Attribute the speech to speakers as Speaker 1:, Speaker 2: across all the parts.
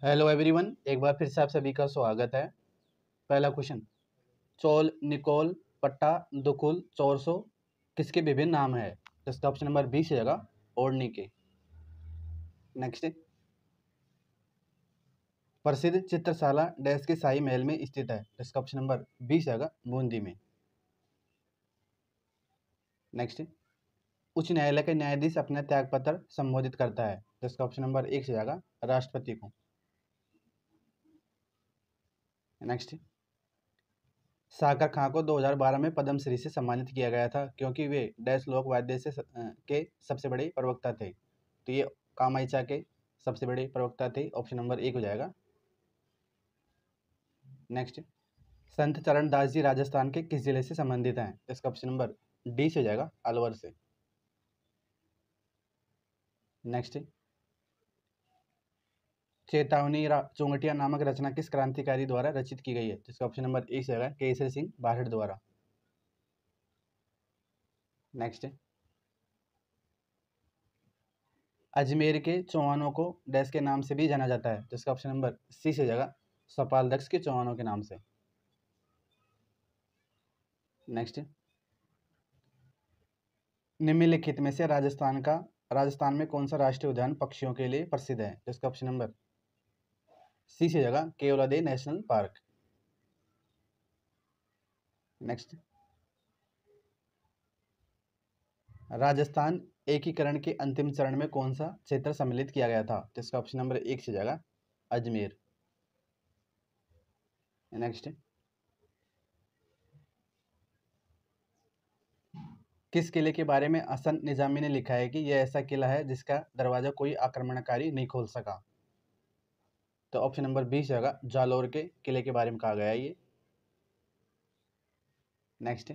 Speaker 1: Hello everyone, एक बार फिर से आप सभी का स्वागत है। पहला क्वेश्चन, चोल, निकोल, पट्टा, दुकुल, चोरसो किसके विभिन्न नाम है? तो इसका ऑप्शन नंबर बी से जगह ओढ़नी के। नेक्स्ट, प्रसिद्ध चित्रशाला डैश के शाही महल में स्थित है? तो इसका ऑप्शन नंबर बी से जगह बूंदी में। नेक्स्ट, उच्च न्यायालय का न्यायाधीश अपना त्यागपत्र संबोधित करता है? तो इसका ऑप्शन नंबर एक से जगह राष्ट्रपति को। नेक्स्ट, साकर खां को 2012 में पद्मश्री से सम्मानित किया गया था क्योंकि वे डैश लोक वाद्य के सबसे बड़े प्रवक्ता थे। तो ये कामायचा के सबसे बड़े प्रवक्ता थे। ऑप्शन नंबर एक हो जाएगा। नेक्स्ट, संत चरण दास जी राजस्थान के किस जिले से संबंधित हैं? इसका ऑप्शन नंबर डी से हो जाएगा, अलवर से। नेक्स्ट, चेतावनी चोंगटिया नामक रचना किस क्रांतिकारी द्वारा रचित की गई है? जिसका ऑप्शन नंबर ए से जाएगा, केसरी सिंह बारहट द्वारा। नेक्स्ट, अजमेर के चौहानों को डैश के नाम से भी जाना जाता है? जिसका ऑप्शन नंबर सी से जाएगा, सपाल दक्ष के चौहानों के नाम से। नेक्स्ट, निम्नलिखित में से राजस्थान में कौन सा राष्ट्रीय उद्यान पक्षियों के लिए प्रसिद्ध है? जिसका ऑप्शन नंबर सी से जगह Keoladeo national park. Next, Rajasthan एकीकरण के अंतिम चरण में कौन सा क्षेत्र सम्मिलित किया गया था? जिसका ऑप्शन नंबर एक से जगह अजमेर। नेक्स्ट, किस किले के बारे में हसन निजामी ने लिखा है कि यह ऐसा किला है जिसका दरवाजा कोई आक्रमणकारी नहीं खोल सका? तो ऑप्शन नंबर बी से जगह जालौर के किले के बारे में कहा गया है ये। नेक्स्ट,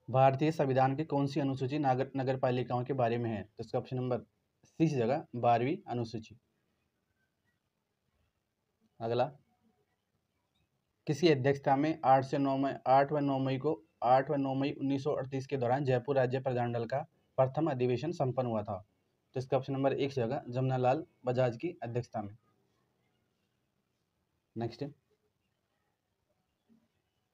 Speaker 1: भारतीय संविधान की कौन सी अनुसूची नगर पालिकाओं के बारे में है? तो इसका ऑप्शन नंबर सी से जगह 12वीं अनुसूची। अगला, किसी अध्यक्षता में 8 व 9 मई 1938 के दौरान जयपुर राज्य प्रधानमंडल का प्रथम अधिवेशन संपन्न हुआ था? तो इसका ऑप्शन नंबर एक से जगह जमनालाल बजाज की अध्यक्षता में। नेक्स्ट,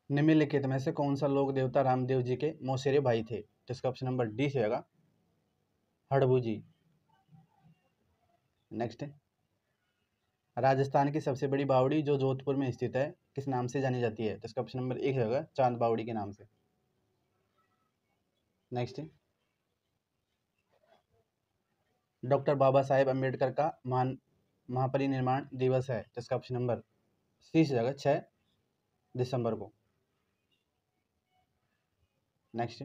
Speaker 1: निम्नलिखित में से कौन सा लोक देवता रामदेव जी के मौसेरे भाई थे? तो इसका ऑप्शन नंबर डी से जगह हड़बू जी। नेक्स्ट, राजस्थान की सबसे बड़ी बावड़ी जो जोधपुर में स्थित है किस नाम से जानी जाती है? तो इसका ऑप्शन नंबर एक होगा चांद बावड़ी के नाम से। नेक्स्ट, डॉक्टर बाबा साहेब अम्बेडकर का महापरिनिर्वाण दिवस है? तो इसका ऑप्शन नंबर सी से जाएगा 6 दिसंबर को। नेक्स्ट,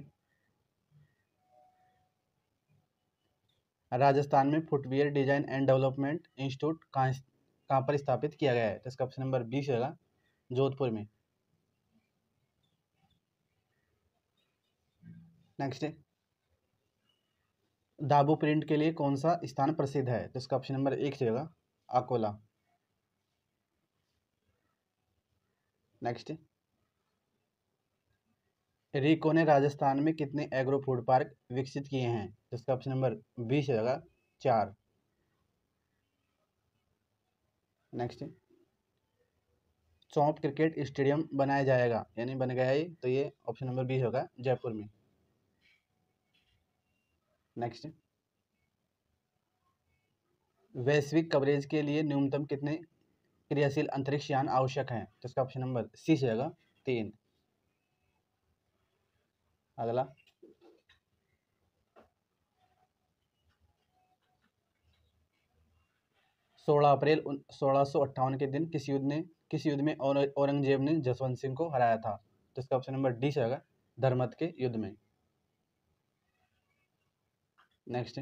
Speaker 1: राजस्थान में footwear design and development institute कहाँ पर स्थापित किया गया है? तो इसका ऑप्शन नंबर बी से जाएगा जोधपुर में। नेक्स्ट, दाबू प्रिंट के लिए कौन सा स्थान प्रसिद्ध है? तो इसका ऑप्शन नंबर एक से होगा अकोला। नेक्स्ट, रिको ने राजस्थान में कितने एग्रो फूड पार्क विकसित किए हैं? तो इसका ऑप्शन नंबर बी से होगा 4। नेक्स्ट, चौंप क्रिकेट स्टेडियम बनाया जाएगा यानी बन गया है, तो ये ऑप्शन नंबर बी होगा जयपुर में। नेक्स्ट, वैश्विक कवरेज के लिए न्यूनतम कितने क्रियाशील अंतरिक्ष यान आवश्यक हैं? तो इसका ऑप्शन नंबर सी से होगा 3। अगला, 16 अप्रैल 1658 के दिन किस युद्ध में औरंगजेब ने जसवंत सिंह को हराया था? तो इसका ऑप्शन नंबर डी से होगा धर्मत के युद्ध में। नेक्स्ट,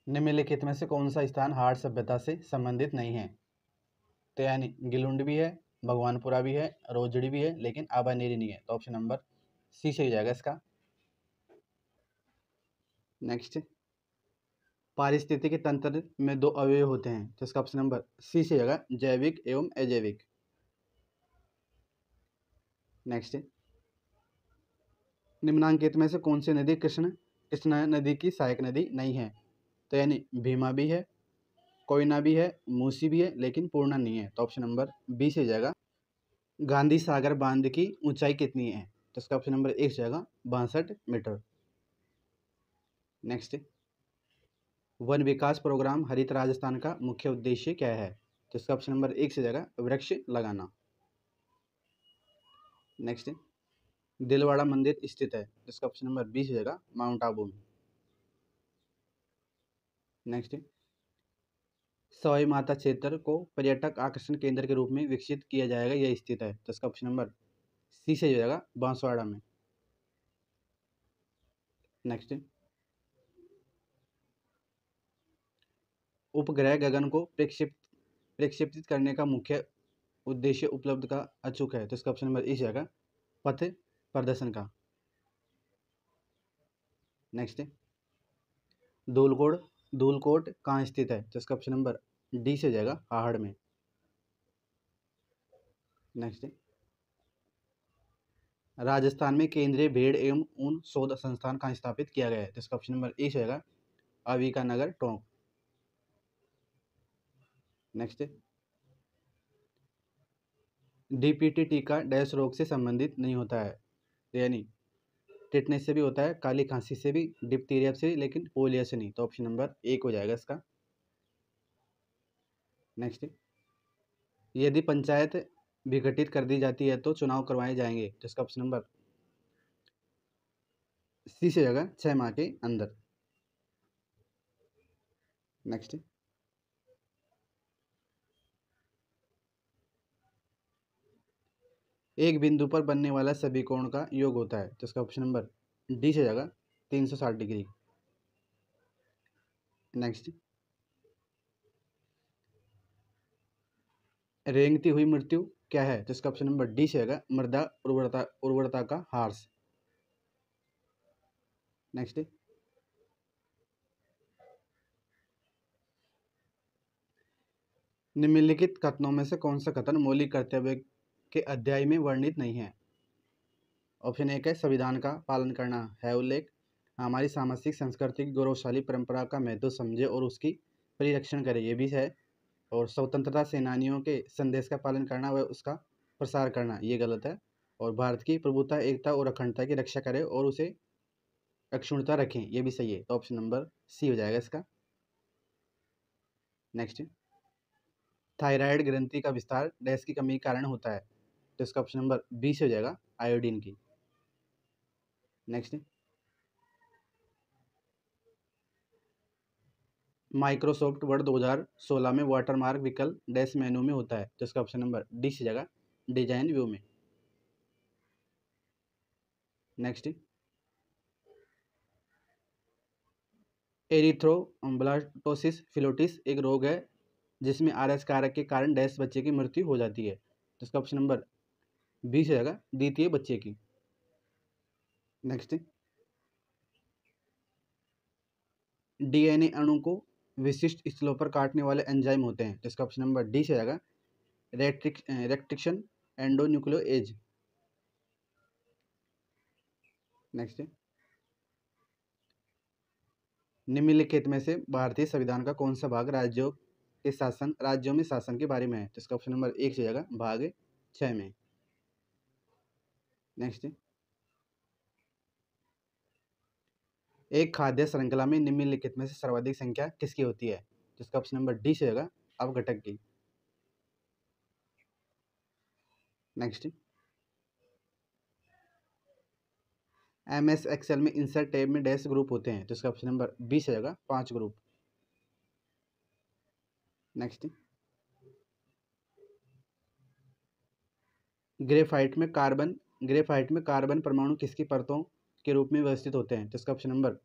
Speaker 1: निम्नलिखित में से कौन सा स्थान हाड़ सभ्यता से संबंधित नहीं है? तो यानी गिलुंड भी है, भगवानपुरा भी है, रोजड़ी भी है, लेकिन आबानेरी नहीं है। तो ऑप्शन नंबर सी से हो जाएगा इसका। नेक्स्ट, पारिस्थितिकी तंत्र में 2 अवयव होते हैं, तो इसका ऑप्शन नंबर सी से होगा जैविक एवं अजैविक। नेक्स्ट, निम्नांकित में से कौन सी नदी कृष्णा नदी की सहायक नदी नहीं है? तो यानी भीमा भी है, कोयना भी है, मूसी भी है, लेकिन पूर्णा नहीं है। तो ऑप्शन नंबर बी से जाएगा। गांधी सागर बांध की ऊंचाई कितनी है? तो इसका ऑप्शन नंबर एक से जाएगा 62 मीटर। नेक्स्ट, वन विकास प्रोग्राम हरित राजस्थान का मुख्य उद्देश्य क्या है? तो इसका ऑप्शन नंबर एक से जाएगा वृक्ष लगाना। नेक्स्ट, दिलवाड़ा मंदिर स्थित है। इसका ऑप्शन नंबर बी से जाएगा माउंट आबू में। नेक्स्ट, सवाई माता क्षेत्र को पर्यटक आकर्षण केंद्र के रूप में विकसित किया जाएगा, यह स्थित है। तो इसका ऑप्शन नंबर सी से जाएगा बांसवाड़ा में। नेक्स्ट, उपग्रह गगन को प्रक्षेपित करने का मुख्य उद्देश्य उपलब्ध का अचूक है। तो इसका ऑप्शन नंबर ई से जाएगा पथ प्रदर्शन का। नेक्स्ट, धूलकोट कहाँ स्थित है? तो इसका ऑप्शन नंबर डी से जाएगा हाहड़ में। नेक्स्ट, राजस्थान में केंद्रीय भेड़ एवं ऊन शोध संस्थान कहाँ स्थापित किया गया है? तो इसका ऑप्शन नंबर ए से जाएगा अविका नगर टोंक। नेक्स्ट, डीपीटी टीका डैश रोग से संबंधित नहीं होता है, यानी टिटनेस से भी होता है, काली खांसी से भी, डिप्थीरिया से, लेकिन पोलियो से नहीं। तो ऑप्शन नंबर एक हो जाएगा इसका। नेक्स्ट, यदि पंचायत विघटित कर दी जाती है तो चुनाव करवाए जाएंगे। तो इसका ऑप्शन नंबर सी से जाएगा 6 माह के अंदर। नेक्स्ट, एक बिंदु पर बनने वाला सभी कोण का योग होता है। तो इसका ऑप्शन नंबर डी से जाएगा 360 डिग्री। नेक्स्ट, रेंगती हुई मृत्यु क्या है? तो इसका ऑप्शन नंबर डी से जाएगा मृदा उर्वरता का ह्रास। नेक्स्ट, निम्नलिखित कथनों में से कौन सा कथन मौलिक कर्तव्य के अध्याय में वर्णित नहीं है? ऑप्शन एक है संविधान का पालन करना है उल्लेख, हमारी सामाजिक सांस्कृतिक गौरवशाली परंपरा का महत्व समझे और उसकी परिरक्षण करे, ये भी है। और स्वतंत्रता सेनानियों के संदेश का पालन करना व उसका प्रसार करना, ये गलत है। और भारत की प्रभुता, एकता और अखंडता की रक्षा करें और उसे अक्षुण्णता रखें, ये भी सही है। तो ऑप्शन नंबर सी हो जाएगा इसका। नेक्स्ट, थायराइड ग्रंथि का विस्तार डैश की कमी के कारण होता है। तो इसका ऑप्शन नंबर बी से हो जाएगा आयोडीन की। नेक्स्ट, माइक्रोसॉफ्ट वर्ड 2016 में वाटरमार्क विकल्प डैश मेनू में होता है। तो इसका ऑप्शन नंबर डी से जाएगा डिजाइन व्यू में। नेक्स्ट, एरिथ्रोब्लास्टोसिस फिलोटिस एक रोग है जिसमें आरएस कारक के कारण डैश बच्चे की मृत्यु हो जाती है। तो इसका ऑप्शन नंबर बी से जाएगा द्वितीय बच्चे की। नेक्स्ट, डीएनए अणु को विशिष्ट स्थलों पर काटने वाले एंजाइम होते हैं। तो इसका ऑप्शन नंबर डी से जाएगा रेक्टिक्शन एंडोन्यूक्लियोएज। नेक्स्ट, निम्नलिखित में से भारतीय संविधान का कौन सा भाग राज्यों में शासन के बारे में है? तो इसका ऑप्शन नंबर एक से जाएगा भाग 6 में। नेक्स्ट, एक खाद्य श्रृंखला में निम्नलिखित में से सर्वाधिक संख्या किसकी होती है? तो इसका ऑप्शन नंबर डी से जाएगा अवघटक की। नेक्स्ट, एमएस एक्सेल में इंसर्ट टैब में डैश ग्रुप होते हैं। तो इसका ऑप्शन नंबर बी से जाएगा 5 ग्रुप। नेक्स्ट, ग्रेफाइट में कार्बन परमाणु किसकी परतों के रूप में व्यवस्थित होते हैं? तो इसका ऑप्शन नंबर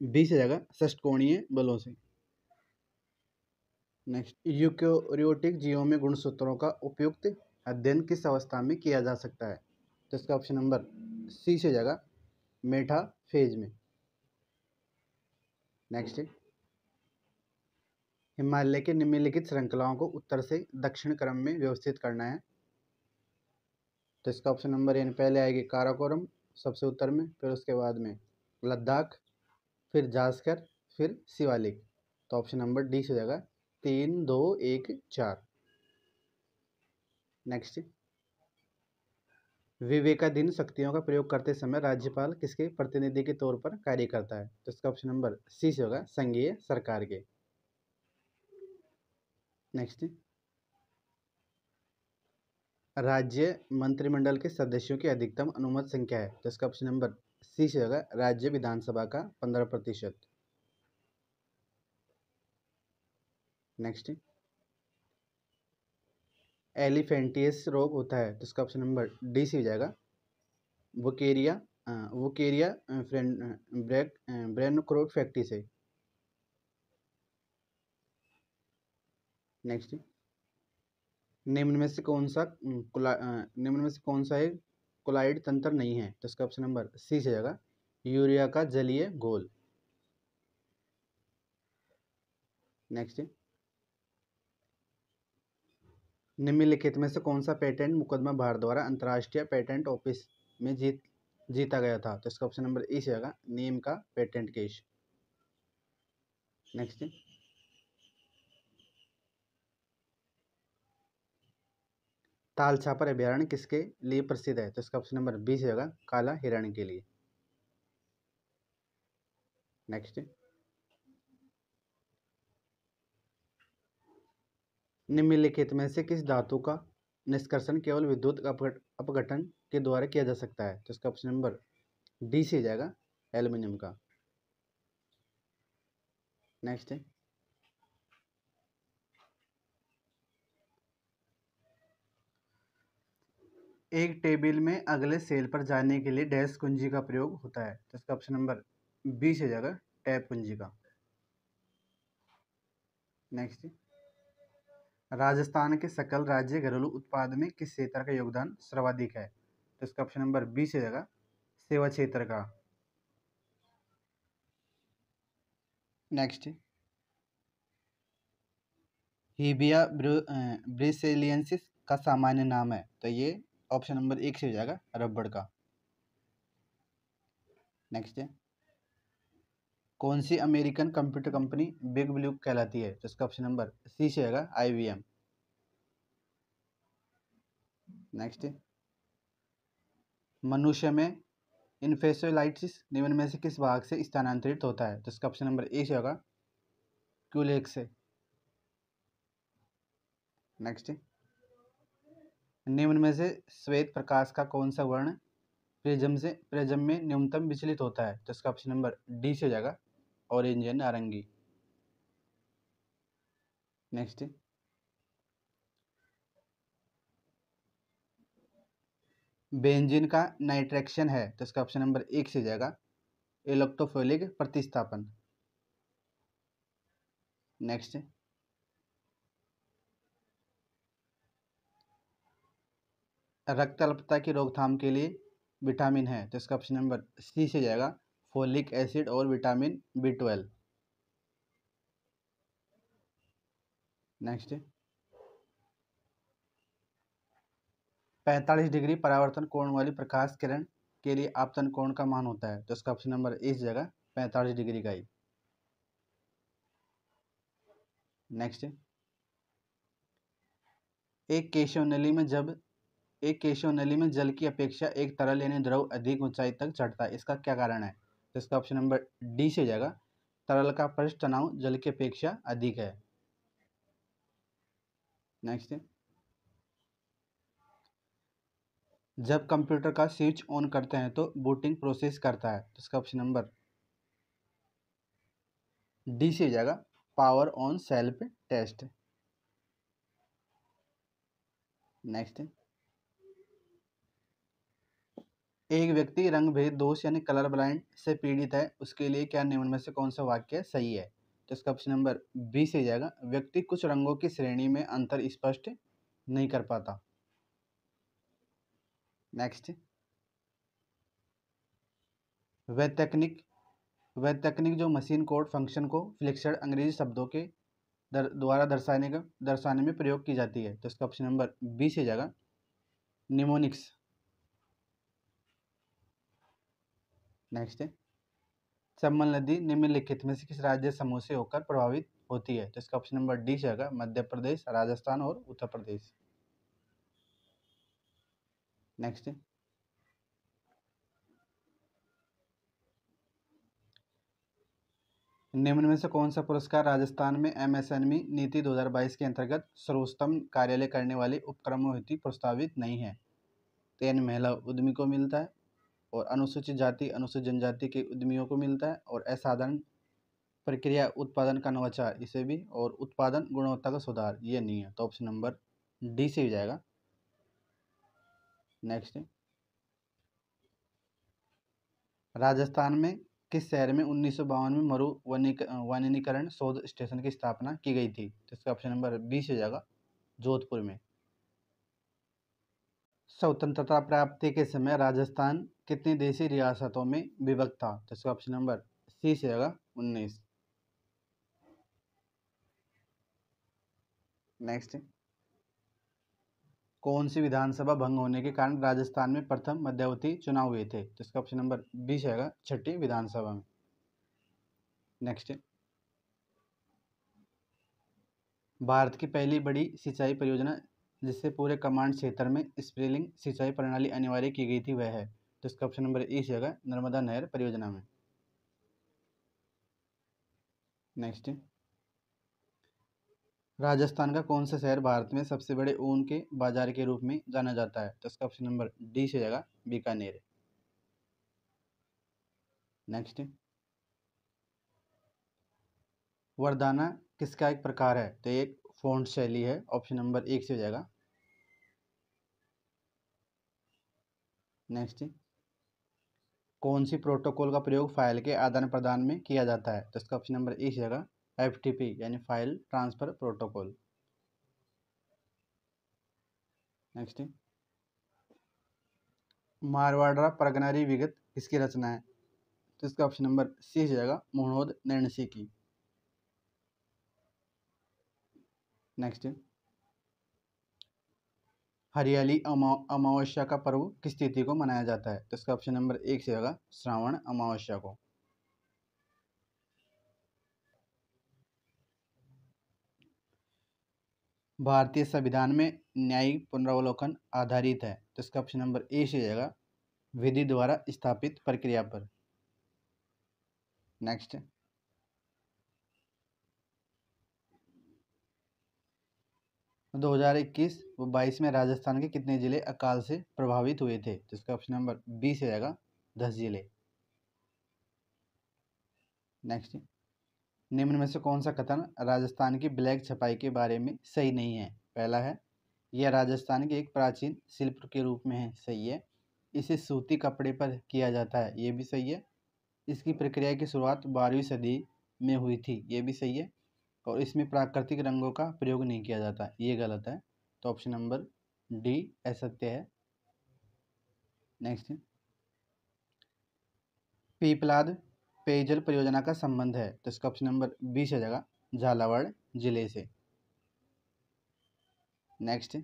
Speaker 1: बी से जाएगा षष्ठकोणीय बलों से। नेक्स्ट, यूकेरियोटिक जीवों में गुणसूत्रों का उपयुक्त अध्ययन किस अवस्था में किया जा सकता है? तो इसका ऑप्शन नंबर सी से जाएगा मेटाफेज में। नेक्स्ट, हिमालय के निम्नलिखित श्रृंखलाओं को उत्तर से दक्षिण क्रम में व्यवस्थित करना है। तो इसका ऑप्शन नंबर यानी पहले आएगी काराकोरम सबसे उत्तर में, फिर उसके बाद में लद्दाख, फिर जास्कर, फिर शिवालिक। तो ऑप्शन नंबर डी से हो जाएगा 3 2 1 4। नेक्स्ट, विवेकाधीन शक्तियों का प्रयोग करते समय राज्यपाल किसके प्रतिनिधि के तौर पर कार्य करता है? तो इसका ऑप्शन नंबर सी से होगा संघीय सरकार के। नेक्स्ट, राज्य मंत्रिमंडल के सदस्यों की अधिकतम अनुमत संख्या है? तो इसका ऑप्शन नंबर सी से होगा राज्य विधानसभा का 15%। नेक्स्ट, एलिफेंटियस रोग होता है? तो इसका ऑप्शन नंबर डी से हो जाएगा वोकेरिया वोकेरिया ब्रेनक्रोट फैक्टी से। नेक्स्ट, निम्न में से कौन सा एक कोलाइड तंत्र नहीं है? तो इसका ऑप्शन नंबर सी से जाएगा यूरिया का जलीय घोल। नेक्स्ट, निम्नलिखित में से कौन सा पेटेंट मुकदमा भारत द्वारा अंतर्राष्ट्रीय पेटेंट ऑफिस में जीता गया था? तो इसका ऑप्शन नंबर ई से जाएगा नीम का patent case. Next, Tal Chhapar अभयारण्य किसके लिए प्रसिद्ध है? तो इसका ऑप्शन नंबर बी से जाएगा काला हिरण के लिए। नेक्स्ट, निम्नलिखित में से किस धातु का निष्कर्षण केवल विद्युत अपघटन के द्वारा किया जा सकता है? तो इसका ऑप्शन नंबर डी से जाएगा एल्यूमिनियम का। नेक्स्ट, एक टेबल में अगले सेल पर जाने के लिए डैश कुंजी का प्रयोग होता है? तो इसका ऑप्शन नंबर बी से जाएगा टैब कुंजी का। नेक्स्ट, राजस्थान के सकल राज्य घरेलू उत्पाद में किस क्षेत्र का योगदान सर्वाधिक है? तो इसका ऑप्शन नंबर बी से जाएगा सेवा क्षेत्र का। नेक्स्ट, हीबिया ब्रिसेलियंसिस का सामान्य नाम है? तो ये ऑप्शन नंबर एक से हो जाएगा रबड़ का। नेक्स्ट, कौन सी American computer company big blue कहलाती है? तो इसका ऑप्शन नंबर सी से होगा IBM। नेक्स्ट, मनुष्य में इन्फेसोलाइटिस निम्न में से किस भाग से स्थानांतरित होता है? तो इसका ऑप्शन नंबर ए से होगा क्यूलेक्स से। नेक्स्ट, निम्न में से श्वेत प्रकाश का कौन सा वर्ण प्रिज्म में न्यूनतम विचलित होता है? तो इसका ऑप्शन नंबर डी से जाएगा ऑरेंज या नारंगी। नेक्स्ट, बेंजीन का नाइट्रेक्शन है? तो इसका ऑप्शन नंबर एक से जाएगा इलेक्ट्रोफिलिक प्रतिस्थापन। नेक्स्ट, रक्त अल्पता की रोकथाम के लिए विटामिन है? तो इसका ऑप्शन नंबर सी से जाएगा फोलिक एसिड और विटामिन B12। नेक्स्ट, 45 डिग्री परावर्तन कोण वाली प्रकाश किरण के लिए आपतन कोण का मान होता है? तो इसका ऑप्शन नंबर इस जगह 45 डिग्री का ही। नेक्स्ट, एक केशव नली में जल की अपेक्षा एक तरल यानी द्रव अधिक ऊंचाई तक चढ़ता है, इसका क्या कारण है? तो इसका ऑप्शन नंबर डी से जाएगा तरल का पृष्ठ तनाव जल की अपेक्षा अधिक है। नेक्स्ट, जब कंप्यूटर का स्विच ऑन करते हैं तो बूटिंग प्रोसेस करता है? तो इसका ऑप्शन नंबर डी से जाएगा power on self test. Next, एक व्यक्ति रंग भेद दोष यानी कलर ब्लाइंड से पीड़ित है, उसके लिए क्या निम्न में से कौन सा वाक्य सही है? तो इसका ऑप्शन नंबर बी से जाएगा व्यक्ति कुछ रंगों की श्रेणी में अंतर स्पष्ट नहीं कर पाता। नेक्स्ट, वह तकनीक जो मशीन कोड फंक्शन को फ्लेक्सड अंग्रेजी शब्दों के द्वारा दर्शाने में प्रयोग की जाती है? तो इसका ऑप्शन नंबर बी से जाएगा निमोनिक्स। नेक्स्ट, चंबल नदी निम्नलिखित में से किस राज्य समूह से होकर प्रभावित होती है? तो इसका ऑप्शन नंबर डी रहेगा मध्य प्रदेश, राजस्थान और उत्तर प्रदेश। नेक्स्ट, निम्न में से कौन सा पुरस्कार राजस्थान में एमएसएमई नीति 2022 के अंतर्गत सर्वोत्तम कार्यालय करने वाले उपक्रमों हेतु प्रस्तावित नहीं है? तो यानी महिला उद्यमी को मिलता है, और अनुसूचित जाति अनुसूचित जनजाति के उद्यमियों को मिलता है, और असाधारण प्रक्रिया उत्पादन का नवाचार इसे भी, और उत्पादन गुणवत्ता का सुधार ये नहीं है। तो ऑप्शन नंबर डी से हो जाएगा। नेक्स्ट, राजस्थान में किस शहर में 1952 में मरु वनीकरण शोध स्टेशन की स्थापना की गई थी? तो इसका ऑप्शन नंबर बी से हो जाएगा जोधपुर में। स्वतंत्रता प्राप्ति के समय राजस्थान कितनी देशी रियासतों में विभक्त था? तो इसका ऑप्शन नंबर सी से होगा 19। नेक्स्ट, कौन सी विधानसभा भंग होने के कारण राजस्थान में प्रथम मध्यावधि चुनाव हुए थे? तो इसका ऑप्शन नंबर बी से होगा छठी विधानसभा में। नेक्स्ट, भारत की पहली बड़ी सिंचाई परियोजना जिससे पूरे कमांड क्षेत्र में स्प्रिंकलिंग सिंचाई प्रणाली अनिवार्य की गई थी वह है? तो इसका ऑप्शन नंबर ए से होगा नर्मदा नहर परियोजना में। नेक्स्ट, राजस्थान का कौन सा शहर भारत में सबसे बड़े ऊन के बाजार के रूप में जाना जाता है? तो इसका ऑप्शन नंबर डी से जाएगा बीकानेर। नेक्स्ट, वरदाना किसका एक प्रकार है? तो एक फॉन्ट शैली है। ऑप्शन नंबर एक से हो जाएगा। नेक्स्ट, कौन सी प्रोटोकॉल का प्रयोग फाइल के आदान प्रदान में किया जाता है? तो इसका ऑप्शन नंबर ए से जाएगा एफटीपी यानी फाइल ट्रांसफर प्रोटोकॉल। नेक्स्ट, मारवाड़ा परगनारी विगत किसकी रचना है? तो इसका ऑप्शन नंबर सी से जाएगा मोहम्मद नैनसी की। नेक्स्ट, हरियाली अमावस्या का पर्व किस तिथि को मनाया जाता है? तो इसका ऑप्शन नंबर एक से होगा श्रावण अमावस्या को। भारतीय संविधान में न्यायिक पुनरावलोकन आधारित है? तो इसका ऑप्शन नंबर ए से जाएगा विधि द्वारा स्थापित प्रक्रिया पर। नेक्स्ट, 2021 व 22 में राजस्थान के कितने जिले अकाल से प्रभावित हुए थे? तो इसका ऑप्शन नंबर बी से जाएगा 10 जिले। नेक्स्ट, निम्न में से कौन सा कथन राजस्थान की ब्लैक छपाई के बारे में सही नहीं है? पहला है यह राजस्थान के एक प्राचीन शिल्प के रूप में है, सही है। इसे सूती कपड़े पर किया जाता है, ये भी सही है। इसकी प्रक्रिया की शुरुआत 12वीं सदी में हुई थी, ये भी सही है। और इसमें प्राकृतिक रंगों का प्रयोग नहीं किया जाता, ये गलत है। तो ऑप्शन नंबर डी असत्य है। नेक्स्ट, पीपलाद पेयजल परियोजना का संबंध है? तो इसका ऑप्शन नंबर बी से जाएगा झालावाड़ जिले से। नेक्स्ट,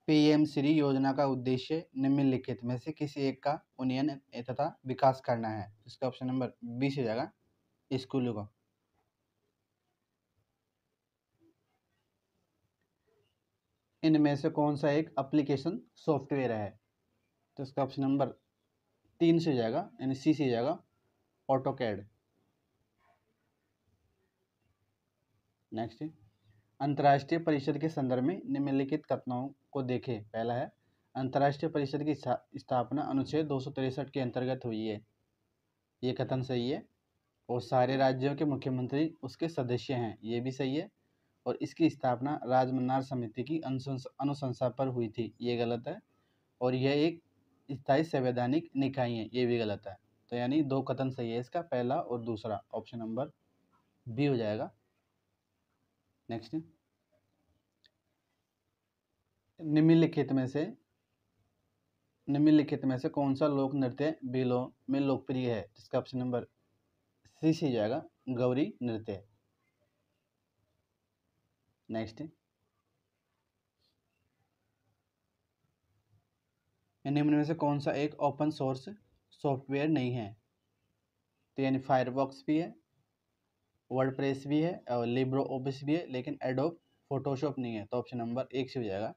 Speaker 1: पीएम श्री योजना का उद्देश्य निम्नलिखित में से किसी एक का उन्नयन तथा विकास करना है? इसका ऑप्शन नंबर बी से जाएगा स्कूलों का। इनमें से कौन सा एक एप्लीकेशन सॉफ्टवेयर है? तो इसका ऑप्शन नंबर 3 से जाएगा यानी सी से जाएगा ऑटोकैड। नेक्स्ट, अंतर्राष्ट्रीय परिषद के संदर्भ में निम्नलिखित कथनों को देखें। पहला है अंतर्राष्ट्रीय परिषद की स्थापना अनुच्छेद 263 के अंतर्गत हुई है, ये कथन सही है। और सारे राज्यों के मुख्यमंत्री उसके सदस्य हैं, ये भी सही है। और इसकी स्थापना राजमन्नार समिति की अनुशंसा पर हुई थी, ये गलत है। और यह एक स्थायी संवैधानिक निकाय है, ये भी गलत है। तो यानी दो कथन सही है इसका, पहला और दूसरा। ऑप्शन नंबर बी हो जाएगा। नेक्स्ट, निम्नलिखित में से कौन सा लोक नृत्य बिलों में लोकप्रिय है? इसका ऑप्शन नंबर सी से जाएगा गौरी नृत्य। नेक्स्ट, निम्न में से कौन सा एक ओपन सोर्स सॉफ्टवेयर नहीं है। तो यानी फायरफॉक्स भी है, वर्डप्रेस भी है और लिब्रो ऑफिस भी है, लेकिन एडोब फोटोशॉप नहीं है। तो ऑप्शन नंबर 1 से हो जाएगा।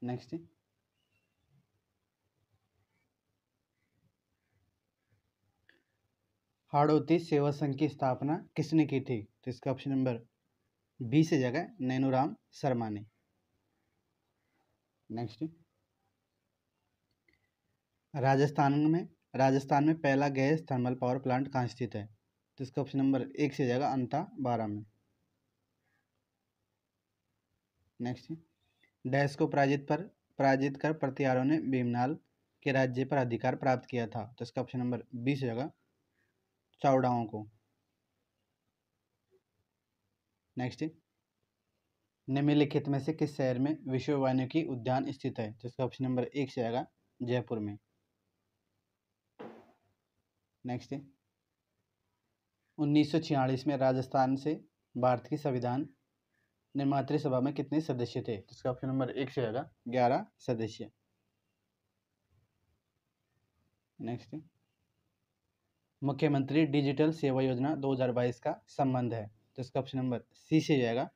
Speaker 1: नेक्स्ट, हाड़ौती सेवा संघ की स्थापना किसने की थी? तो इसका ऑप्शन नंबर बी से जाएगा नैनूराम शर्मा ने। नेक्स्ट, राजस्थान में पहला गैस थर्मल पावर प्लांट कहाँ स्थित है? तो इसका ऑप्शन नंबर 1 से जाएगा अंता 12 में। नेक्स्ट, डैश को पराजित कर प्रतिहारों ने भीमनाल के राज्य पर अधिकार प्राप्त किया था। तो इसका ऑप्शन नंबर 20 हो जाएगा चावड़ाओं को। नेक्स्ट, निम्नलिखित में से किस शहर में विश्व वानिकी उद्यान स्थित है? तो इसका ऑप्शन नंबर 1 से आएगा जयपुर में। नेक्स्ट, 1946 में राजस्थान से भारत की संविधान निर्मात्री सभा में कितने सदस्य थे? तो इसका ऑप्शन नंबर 1 से आएगा 11 सदस्य। नेक्स्ट, मुख्यमंत्री डिजिटल सेवा योजना 2022 का संबंध है। तो इसका ऑप्शन नंबर सी से जाएगा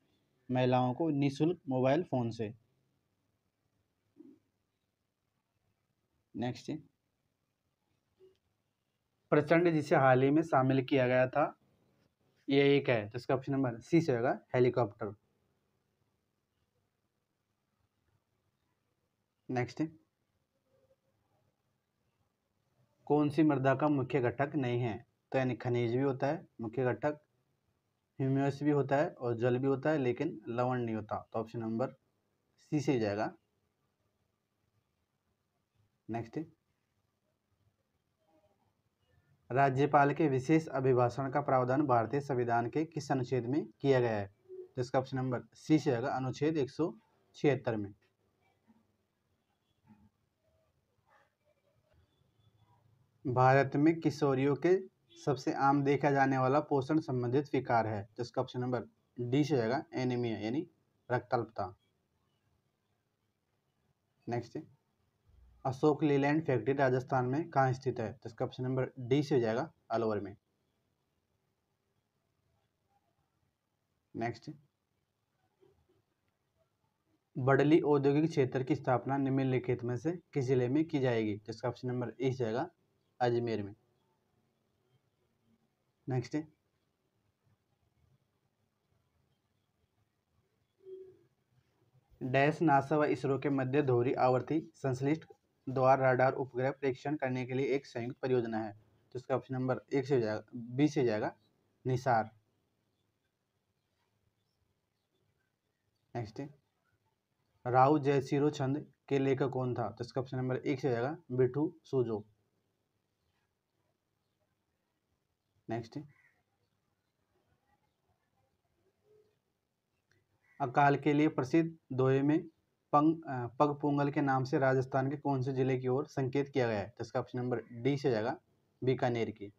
Speaker 1: महिलाओं को निःशुल्क मोबाइल फोन से। नेक्स्ट, प्रचंड जिसे हाल ही में शामिल किया गया था ये एक है। तो इसका ऑप्शन नंबर सी से होगा हेलीकॉप्टर। नेक्स्ट, कौन सी मृदा का मुख्य घटक नहीं है? तो यानी खनिज भी होता है मुख्य घटक, ह्यूमस भी होता है और जल भी होता है, लेकिन लवण नहीं होता। तो ऑप्शन नंबर सी से जाएगा। नेक्स्ट, राज्यपाल के विशेष अभिभाषण का प्रावधान भारतीय संविधान के किस अनुच्छेद में किया गया है? तो इसका ऑप्शन नंबर सी से आएगा अनुच्छेद 176 में। भारत में किशोरियों के सबसे आम देखा जाने वाला पोषण संबंधित विकार है। तो इसका ऑप्शन नंबर डी से जाएगा एनीमिया यानी रक्ताल्पता। नेक्स्ट, अशोक लीलैंड फैक्ट्री राजस्थान में कहाँ स्थित है? तो इसका ऑप्शन नंबर डी से जाएगा अलवर में। नेक्स्ट, बडली औद्योगिक क्षेत्र की स्थापना निम्नलिखित में से किस जिले में की जाएगी? तो इसका ऑप्शन नंबर ए जाएगा अजमेर में। नेक्स्ट, डैश नासा व इसरो के मध्य दोहरी आवर्ती संश्लिष्ट द्वार राडार उपग्रह परीक्षण करने के लिए एक संयुक्त परियोजना है। तो इसका ऑप्शन नंबर 1 से जाएगा बी से जाएगा निसार। नेक्स्ट, राव जयसिरो छंद के लेखक कौन था? तो इसका ऑप्शन नंबर 1 से जाएगा बिठू सूजो। नेक्स्ट, अकाल के लिए प्रसिद्ध दोहे में पग पोंगल के नाम से राजस्थान के कौन से जिले की ओर संकेत किया गया है? तो इसका ऑप्शन नंबर डी से जाएगा बीकानेर की।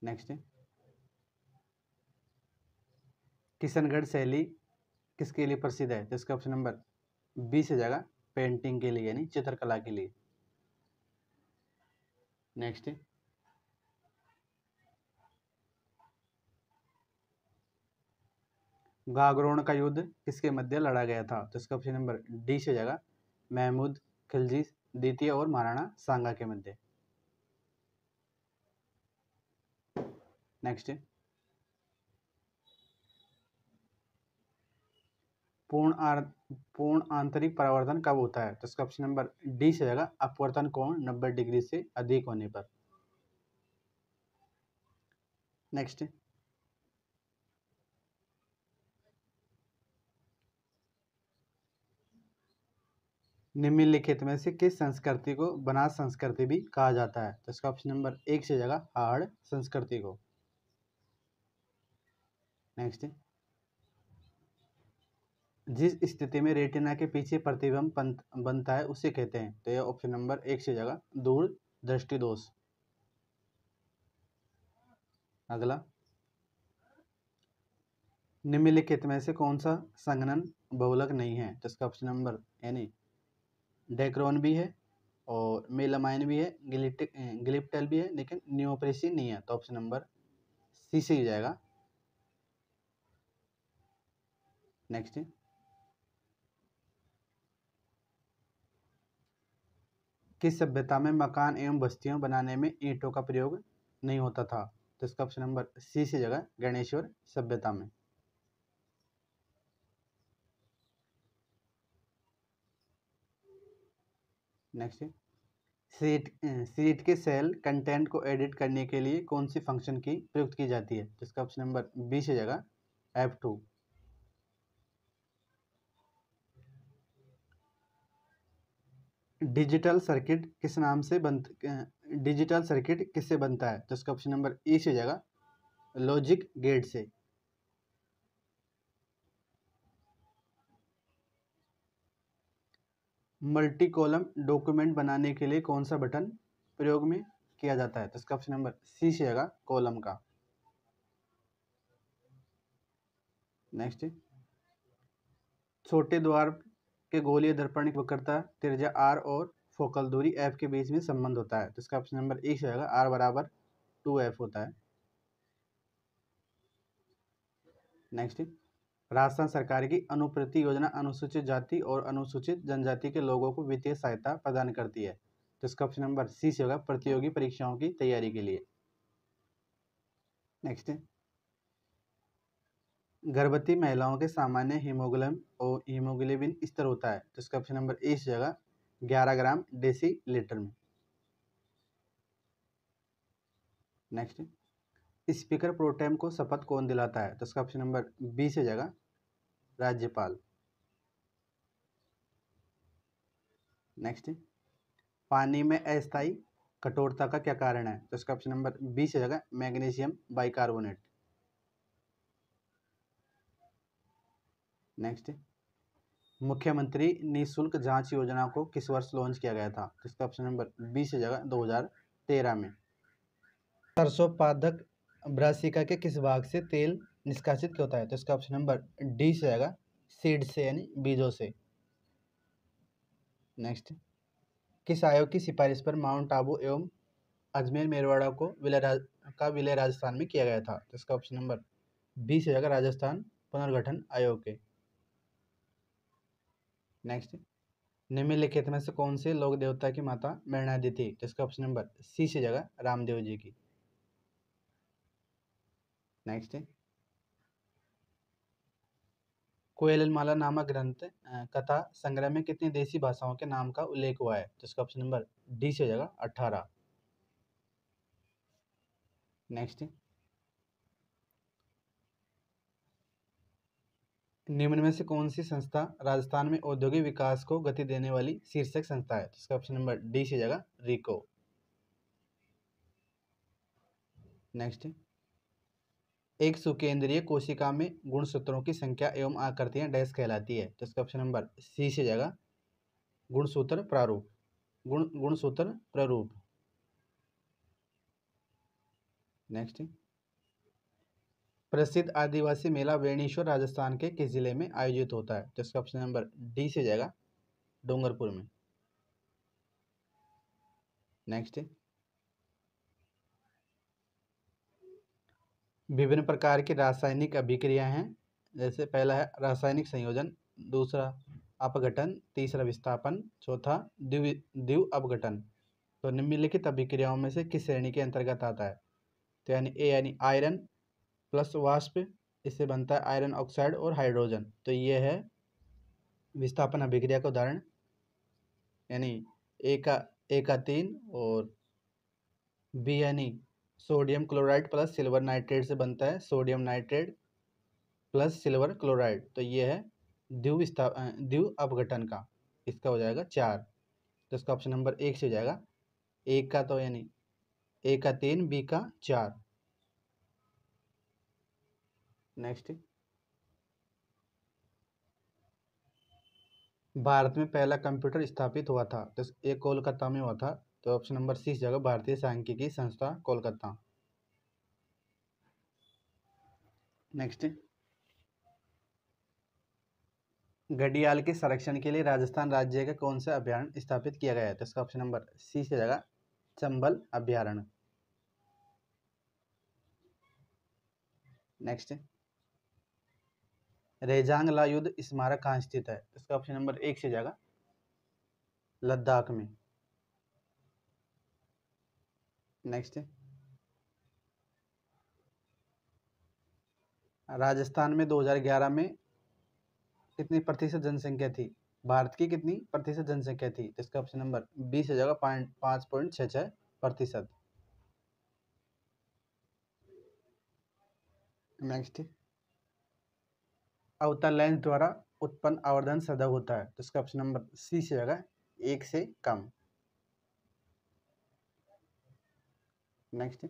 Speaker 1: नेक्स्ट, किशनगढ़ शैली किसके लिए प्रसिद्ध है? तो इसका ऑप्शन नंबर बी से जाएगा पेंटिंग के लिए यानी चित्रकला के लिए। नेक्स्ट, गागरोन का युद्ध किसके मध्य लड़ा गया था? तो इसका ऑप्शन नंबर डी से जाएगा महमूद खिलजी द्वितीय और महाराणा सांगा के मध्य। नेक्स्ट, पूर्ण आंतरिक परावर्तन कब होता है? तो इसका ऑप्शन नंबर डी से जाएगा अपवर्तन कोण 90 डिग्री से अधिक होने पर। नेक्स्ट, निम्नलिखित में से किस संस्कृति को बनास संस्कृति भी कहा जाता है? तो इसका ऑप्शन नंबर 1 से जाएगा हाड़ संस्कृति को। नेक्स्ट, जिस स्थिति में रेटिना के पीछे प्रतिबिंब बनता है उसे कहते हैं? तो यह ऑप्शन नंबर 1 से जाएगा दूर दृष्टि दोष। अगला, निम्नलिखित में से कौन सा संघनन बहुलक नहीं है? तो इसका ऑप्शन नंबर यानी डेक्रोन भी है और मेलामाइन भी है, ग्लिप्टल भी है, लेकिन नियोप्रेसिन नहीं है। तो ऑप्शन नंबर सी से ही जाएगा। नेक्स्ट, किस सभ्यता में मकान एवं बस्तियों बनाने में ईंटों का प्रयोग नहीं होता था? तो इसका ऑप्शन नंबर सी से जगह गणेश्वर सभ्यता में। नेक्स्ट, शीट के सेल कंटेंट को एडिट करने के लिए कौन सी फंक्शन की प्रयुक्त की जाती है? तो इसका ऑप्शन नंबर बी से जगह F2। डिजिटल सर्किट किस नाम से डिजिटल सर्किट किससे बनता है? तो इसका ऑप्शन नंबर ई से जगह लॉजिक गेट से। मल्टी कॉलम डॉक्यूमेंट बनाने के लिए कौन सा बटन प्रयोग में किया जाता है? तो इसका ऑप्शन नंबर सी से जगह कॉलम का। नेक्स्ट, छोटे द्वार के गोलीय दर्पण की वक्रता त्रिज्या r और फोकल दूरी f के बीच में संबंध होता है। तो इसका ऑप्शन नंबर ए से जगह r बराबर 2f होता है। नेक्स्ट, राजस्थान सरकार की अनुप्रति योजना अनुसूचित जाति और अनुसूचित जनजाति के लोगों को वित्तीय सहायता प्रदान करती है। तो इसका ऑप्शन नंबर सी से होगा प्रतियोगी परीक्षाओं की तैयारी के लिए। नेक्स्ट, गर्भवती महिलाओं के सामान्य हीमोग्लोबिन स्तर होता है। तो इसका ऑप्शन नंबर ए से जगह 11 ग्राम डेसी लीटर में। नेक्स्ट, स्पीकर प्रोटेम को शपथ कौन दिलाता है? तो इसका ऑप्शन नंबर बी से जगह राज्यपाल। नेक्स्ट, पानी में अस्थायी कठोरता का क्या कारण है? तो इसका ऑप्शन नंबर बी से जगह मैग्नीशियम बाइकार्बोनेट। नेक्स्ट, मुख्यमंत्री निःशुल्क जांच योजना को किस वर्ष लॉन्च किया गया था? तो इसका ऑप्शन नंबर बी से जगह 2013 में। सरसों पादप ब्रासिका के किस भाग से तेल निष्कासित होता है? तो इसका ऑप्शन नंबर डी से जाएगा सीड से यानी बीजों से। नेक्स्ट, किस आयोग की सिफारिश पर माउंट आबू एवं अजमेर मेरवाड़ा को विलय राजस्थान में किया गया था? तो इसका ऑप्शन नंबर बी से जाएगा राजस्थान पुनर्गठन आयोग के। नेक्स्ट, निम्नलिखित में से कौन से लोक देवता की माता मृणालिनी थी? तो इसका ऑप्शन नंबर सी से जाएगा रामदेव जी की। नेक्स्ट, कोयलमाला नामक ग्रंथ कथा संग्रह में कितनी देसी भाषाओं के नाम का उल्लेख हुआ है? तो इसका ऑप्शन नंबर डी से हो जाएगा 18। नेक्स्ट, निम्न में से कौन सी संस्था राजस्थान में औद्योगिक विकास को गति देने वाली शीर्षक संस्था है? तो इसका ऑप्शन नंबर डी से जाएगा रिको। नेक्स्ट, एक सुकेंद्रीय कोशिका में गुणसूत्रों की संख्या एवं आकृतियां डैश कहलाती है? तो इसका ऑप्शन नंबर सी से जाएगा गुणसूत्र प्रारूप। गुणसूत्र प्रारूप। नेक्स्ट, प्रसिद्ध आदिवासी मेला बेणेश्वर राजस्थान के किस जिले में आयोजित होता है? तो इसका ऑप्शन नंबर डी से जाएगा डूंगरपुर में। नेक्स्ट, विभिन्न प्रकार की रासायनिक अभिक्रिया हैं, जैसे पहला है रासायनिक संयोजन, दूसरा अपघटन, तीसरा विस्थापन, चौथा द्विव अपघटन। तो निम्नलिखित अभिक्रियाओं में से किस श्रेणी के अंतर्गत आता है? तो यानी ए यानी आयरन प्लस वाष्प, इससे बनता है आयरन ऑक्साइड और हाइड्रोजन। तो ये है विस्थापन अभिक्रिया का उदाहरण, यानी ए का 3 और बी यानी sodium chloride plus silver nitrate से बनता है sodium nitrate plus silver chloride. तो ये है द्विव अपघटन का, इसका हो जाएगा 4। तो इसका ऑप्शन नंबर 1 से हो जाएगा, एक का तो यानी ए का 3, बी का 4। नेक्स्ट, भारत में पहला कंप्यूटर स्थापित हुआ था? तो ये कोलकाता में हुआ था। तो ऑप्शन नंबर सी से जगह भारतीय सांख्यिकी संस्था कोलकाता। नेक्स्ट, घड़ियाल के संरक्षण के लिए राजस्थान राज्य का कौन सा अभयारण्य स्थापित किया गया है? तो इसका ऑप्शन नंबर सी से जाएगा चंबल अभयारण्य। नेक्स्ट, रेजांगला युद्ध स्मारक कहाँ स्थित है? इसका ऑप्शन नंबर 1 से जाएगा लद्दाख में। नेक्स्ट, राजस्थान में 2011 में कितनी प्रतिशत जनसंख्या थी? भारत की कितनी प्रतिशत जनसंख्या थी? तो इसका ऑप्शन नंबर 20 हो जाएगा 5.66%। नेक्स्ट, अवतल लेंस द्वारा उत्पन्न आवर्धन सदैव होता है। तो इसका ऑप्शन नंबर सी से जाएगा 1 से कम। नेक्स्ट,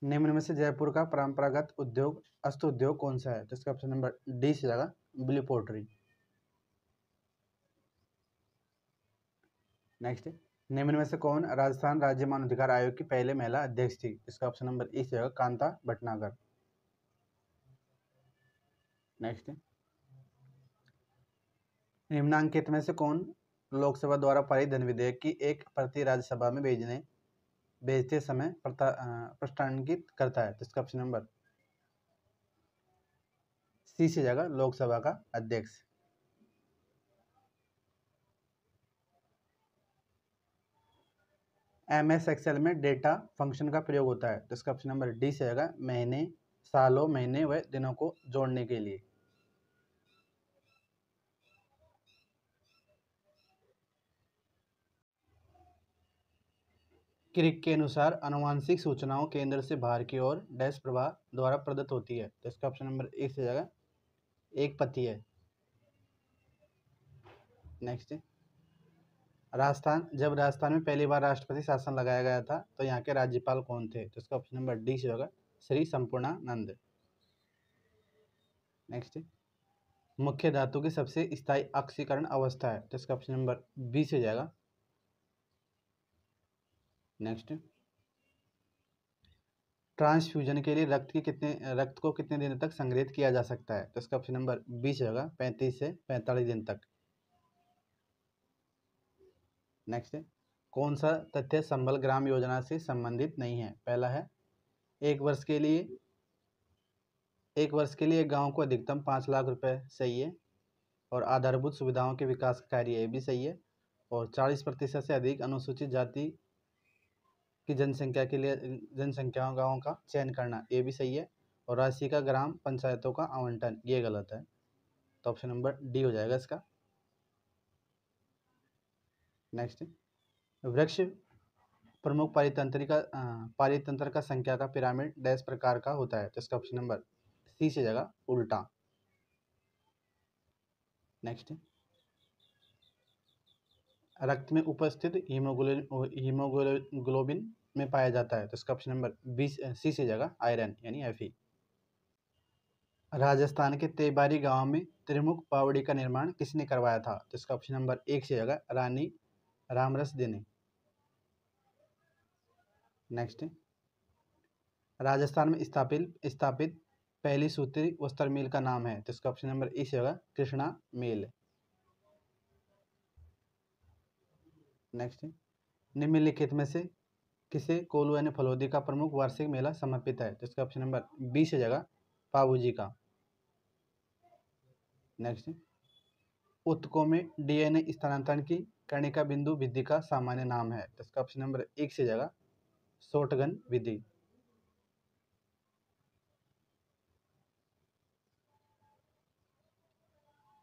Speaker 1: निम्न में से जयपुर का परंपरागत उद्योग हस्त उद्योग कौन सा है? तो इसका ऑप्शन नंबर डी से जाएगा ब्लू पोट्री। नेक्स्ट, निम्न में से कौन राजस्थान राज्य मानवाधिकार आयोग की पहले महिला अध्यक्ष थी? इसका ऑप्शन नंबर ई से जाएगा कांता भटनागर। नेक्स्ट, निम्नांकित में से कौन लोकसभा द्वारा पारित धन विधेयक की एक प्रति राज्यसभा में भेजते समय प्रस्तावित करता है? तो इसका ऑप्शन नंबर सी से जाएगा लोकसभा का अध्यक्ष। MS एक्सेल में डेटा फंक्शन का प्रयोग होता है। तो इसका ऑप्शन नंबर डी से जाएगा महीने, सालों, महीने व दिनों को जोड़ने के लिए। क्रिक के अनुसार अनुवांशिक सूचनाओं केंद्र से बाहर की ओर डैश प्रवाह द्वारा प्रदत्त होती है। तो इसका ऑप्शन नंबर एक से जाएगा एक पति है। नेक्स्ट, जब राजस्थान में पहली बार राष्ट्रपति शासन लगाया गया था तो यहाँ के राज्यपाल कौन थे? तो इसका ऑप्शन नंबर डी से होगा श्री संपूर्णानंद। नेक्स्ट, मुख्य धातु की सबसे स्थायी ऑक्सीकरण अवस्था है। तो इसका ऑप्शन नंबर बी से जाएगा। नेक्स्ट, ट्रांसफ्यूजन के लिए रक्त को कितने दिन तक संग्रहित किया जा सकता है? तो इसका ऑप्शन नंबर बी से होगा 35 से 45 दिन तक। नेक्स्ट, कौन सा तथ्य संबल ग्राम योजना से संबंधित नहीं है? पहला है एक वर्ष के लिए गांव को अधिकतम 5 लाख रुपए सही है, और आधारभूत सुविधाओं के विकास का कार्य ये भी सही है, और 40% से अधिक अनुसूचित जाति की जनसंख्या गाँव का चयन करना ये भी सही है, और राशि का ग्राम पंचायतों का आवंटन ये गलत है। तो ऑप्शन नंबर डी हो जाएगा इसका। नेक्स्ट, वृक्ष प्रमुख पारितंत्र का संख्या का पिरामिड डैश प्रकार का होता है। तो इसका ऑप्शन नंबर सी से जाएगा उल्टा। नेक्स्ट, रक्त में उपस्थित हीमोग्लोबिन में पाया जाता है। तो इसका ऑप्शन नंबर सी से जाएगा आयरन यानी Fe। राजस्थान के तेबारी गांव में त्रिमुख बावड़ी का निर्माण किसने करवाया था? तो इसका ऑप्शन नंबर 1 से जाएगा रानी रामरस देने। नेक्स्ट, राजस्थान में स्थापित पहली सूत्री वस्त्र मिल का नाम है। तो इसका ऑप्शन नंबर ई से होगा कृष्णा मिल। नेक्स्ट, निम्नलिखित में से किसे कोल्लू यानी फलोदी का प्रमुख वार्षिक मेला समर्पित है? तो इसका ऑप्शन नंबर बी से जाएगा पाबूजी का। नेक्स्ट, उत्तकों में DNA स्थानांतरण की कणिका बिंदु विधि का सामान्य नाम है। तो इसका ऑप्शन नंबर 1 से जाएगा शॉटगन विधि।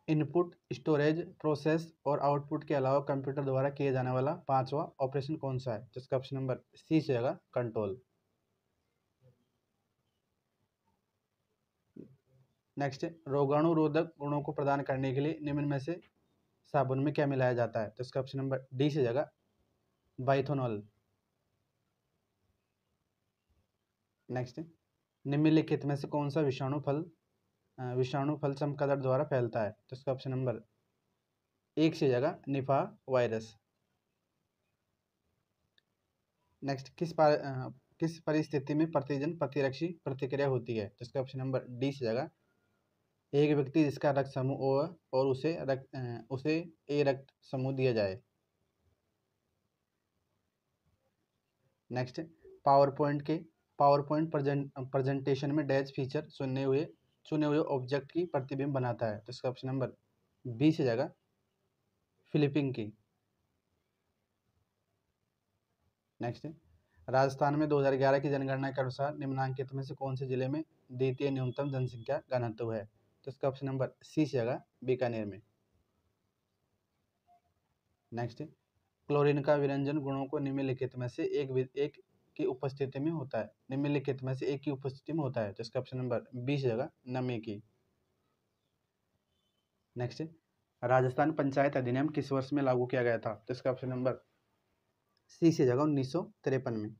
Speaker 1: इनपुट, स्टोरेज, प्रोसेस और आउटपुट के अलावा कंप्यूटर द्वारा किया जाने वाला पांचवा ऑपरेशन कौन सा है? जिसका ऑप्शन नंबर सी से जाएगा कंट्रोल। नेक्स्ट, रोगाणुरोधक गुणों को प्रदान करने के लिए निम्न में से साबुन में क्या मिलाया जाता है? तो इसका ऑप्शन नंबर डी से जाएगा बाइथोनॉल। नेक्स्ट, निम्नलिखित में से कौन सा विषाणु फल चमगादड़ द्वारा फैलता है? तो इसका ऑप्शन नंबर 1 से जाएगा निफा वायरस। नेक्स्ट, किस परिस्थिति में प्रतिजन प्रतिरक्षी प्रतिक्रिया होती है? तो इसका ऑप्शन नंबर डी से जाएगा एक व्यक्ति जिसका रक्त समूह O है और उसे ए रक्त समूह दिया जाए। नेक्स्ट, पावर पॉइंट प्रेजेंटेशन में डैश फीचर चुने हुए ऑब्जेक्ट की प्रतिबिंब बनाता है। तो इसका ऑप्शन नंबर बी से जाएगा फ्लिपिंग की। नेक्स्ट, राजस्थान में 2011 की जनगणना के अनुसार निम्नांकित में से कौन से जिले में द्वितीय न्यूनतम जनसंख्या घनत्व है। तो इसका ऑप्शन नंबर सी से जाएगा बीकानेर में। नेक्स्ट, क्लोरीन का विरंजन गुणों को निम्नलिखित में से एक की उपस्थिति में होता है। निम्नलिखित में से एक की उपस्थिति में होता है। तो इसका ऑप्शन नंबर बी से जाएगा नमी की। नेक्स्ट, राजस्थान पंचायत अधिनियम किस वर्ष में लागू किया गया था। तो इसका ऑप्शन नंबर सी से जाएगा 1953 में।